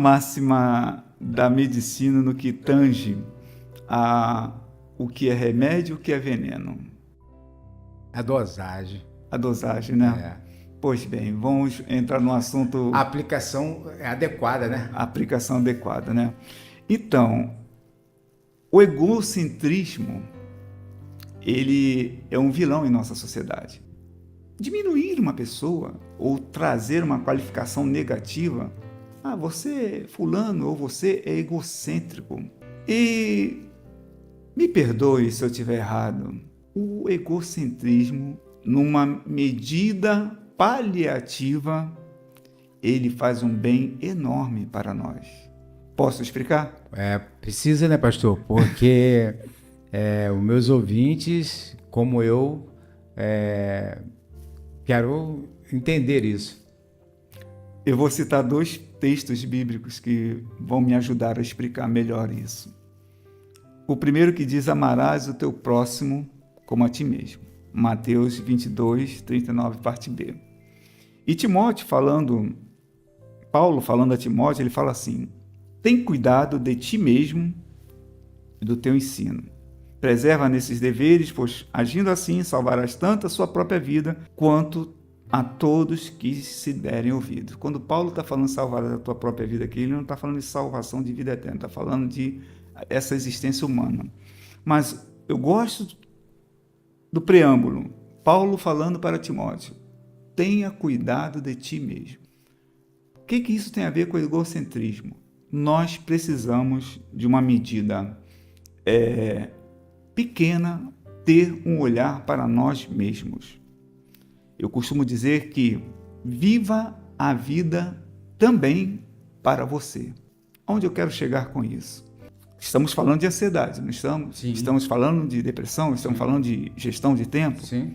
máxima da medicina no que tange a o que é remédio e o que é veneno? A dosagem. A dosagem, né? Pois bem, vamos entrar no assunto... A aplicação é adequada, né? A aplicação adequada, né? Então, o egocentrismo, ele é um vilão em nossa sociedade. Diminuir uma pessoa ou trazer uma qualificação negativa, você fulano ou você é egocêntrico. E me perdoe se eu estiver errado, o egocentrismo, numa medida paliativa, ele faz um bem enorme para nós. Posso explicar? Precisa, né, pastor? Porque os meus ouvintes, como eu, quero entender isso. Eu vou citar 2 textos bíblicos que vão me ajudar a explicar melhor isso. O primeiro que diz: amarás o teu próximo como a ti mesmo. Mateus 22, 39, parte B. E Paulo falando a Timóteo, ele fala assim: tem cuidado de ti mesmo e do teu ensino. Preserva nesses deveres, pois agindo assim salvarás tanto a sua própria vida quanto a todos que se derem ouvido. Quando Paulo está falando de salvar a tua própria vida aqui, ele não está falando de salvação de vida eterna, está falando de essa existência humana. Mas eu gosto do preâmbulo, Paulo falando para Timóteo: tenha cuidado de ti mesmo. O que isso tem a ver com o egocentrismo? Nós precisamos de uma medida pequena, ter um olhar para nós mesmos. Eu costumo dizer que viva a vida também para você. Onde eu quero chegar com isso? Estamos falando de ansiedade, não estamos? Sim. Estamos falando de depressão, estamos falando de gestão de tempo. Sim.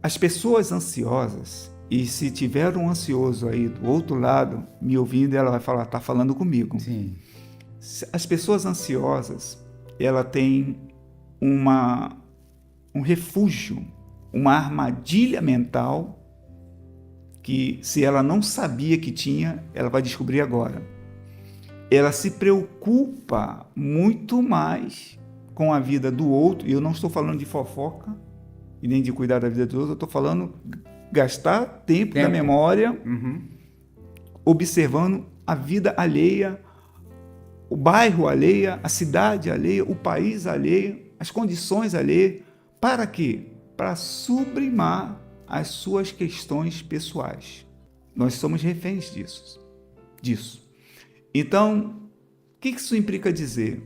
As pessoas ansiosas, e se tiver um ansioso aí do outro lado me ouvindo, ela vai falar: está falando comigo. Sim. As pessoas ansiosas, ela tem um refúgio, uma armadilha mental que, se ela não sabia que tinha, ela vai descobrir agora. Ela se preocupa muito mais com a vida do outro, e eu não estou falando de fofoca e nem de cuidar da vida do outro, eu estou falando gastar tempo da memória observando a vida alheia, o bairro alheia, a cidade alheia, o país alheio, as condições alheias. Para quê? Para sublimar as suas questões pessoais. Nós somos reféns disso. Então, o que isso implica dizer?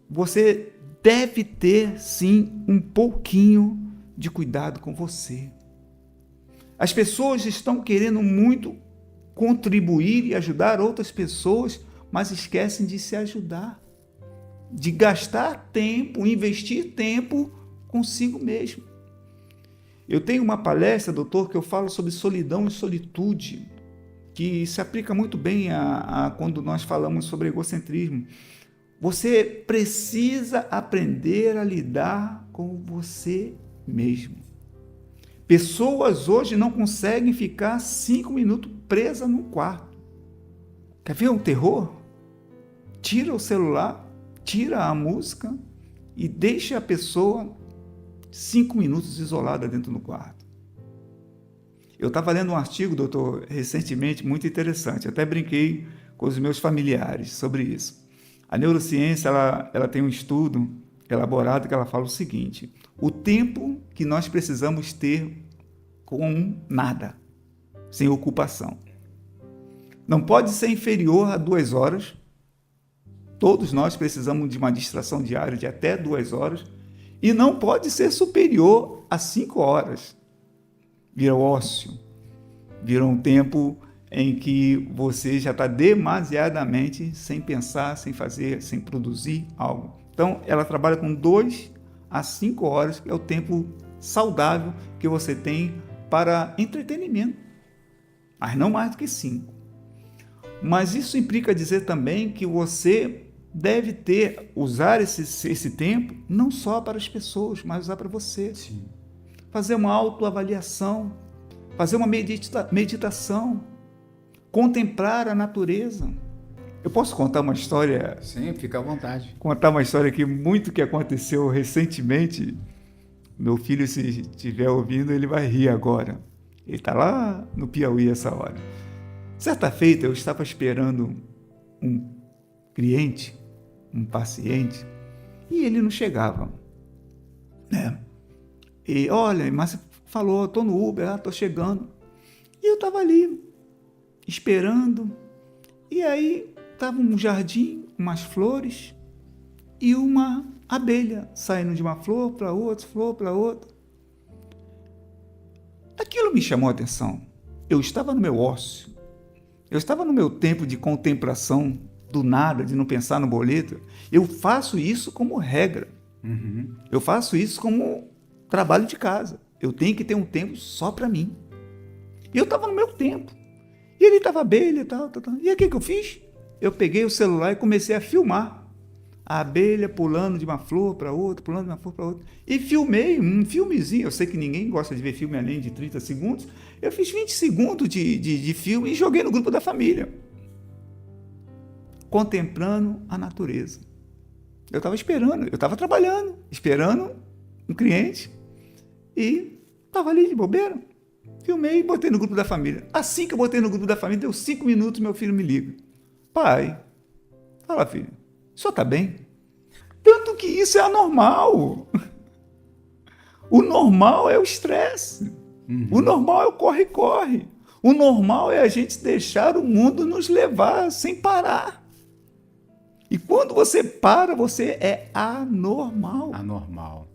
Você deve ter, sim, um pouquinho de cuidado com você. As pessoas estão querendo muito contribuir e ajudar outras pessoas, mas esquecem de se ajudar, de gastar tempo, investir tempo consigo mesmo. Eu tenho uma palestra, doutor, que eu falo sobre solidão e solitude, que se aplica muito bem a quando nós falamos sobre egocentrismo. Você precisa aprender a lidar com você mesmo. Pessoas hoje não conseguem ficar 5 minutos presas num quarto. Quer ver um terror? Tira o celular, tira a música e deixa a pessoa 5 minutos isolada dentro do quarto. Eu estava lendo um artigo, doutor, recentemente, muito interessante. Eu até brinquei com os meus familiares sobre isso. A neurociência ela tem um estudo elaborado que ela fala o seguinte: o tempo que nós precisamos ter com nada, sem ocupação, não pode ser inferior a 2 horas. Todos nós precisamos de uma distração diária de até 2 horas e não pode ser superior a 5 horas. Vira ócio, vira um tempo em que você já está demasiadamente sem pensar, sem fazer, sem produzir algo. Então, ela trabalha com 2 a 5 horas, que é o tempo saudável que você tem para entretenimento, mas não mais do que 5. Mas isso implica dizer também que você deve usar esse tempo não só para as pessoas, mas usar para você. Sim. Fazer uma autoavaliação, fazer uma meditação, contemplar a natureza. Eu posso contar uma história? Sim, fica à vontade. Contar uma história aqui muito que aconteceu recentemente. Meu filho, se estiver ouvindo, ele vai rir agora. Ele está lá no Piauí essa hora. Certa feita, eu estava esperando um cliente, um paciente, e ele não chegava, né? E olha, mas falou, estou no Uber, estou chegando. E eu estava ali, esperando, e aí estava um jardim, umas flores, e uma abelha saindo de uma flor para outra. Aquilo me chamou a atenção. Eu estava no meu ócio, eu estava no meu tempo de contemplação, do nada, de não pensar no boleto. Eu faço isso como regra. Eu faço isso como trabalho de casa. Eu tenho que ter um tempo só para mim. E eu estava no meu tempo. E ele estava abelha e tal. E aí o que eu fiz? Eu peguei o celular e comecei a filmar a abelha pulando de uma flor para outra, pulando de uma flor para outra. E filmei um filmezinho. Eu sei que ninguém gosta de ver filme além de 30 segundos. Eu fiz 20 segundos de filme e joguei no grupo da família. Contemplando a natureza. Eu estava esperando, eu estava trabalhando, esperando um cliente e estava ali de bobeira. Filmei e botei no grupo da família. Assim que eu botei no grupo da família, deu 5 minutos, meu filho me liga. Pai, fala filho, o senhor está bem? Tanto que isso é anormal. O normal é o estresse. O normal é o corre-corre. O normal é a gente deixar o mundo nos levar sem parar. E quando você para, você é anormal. Anormal.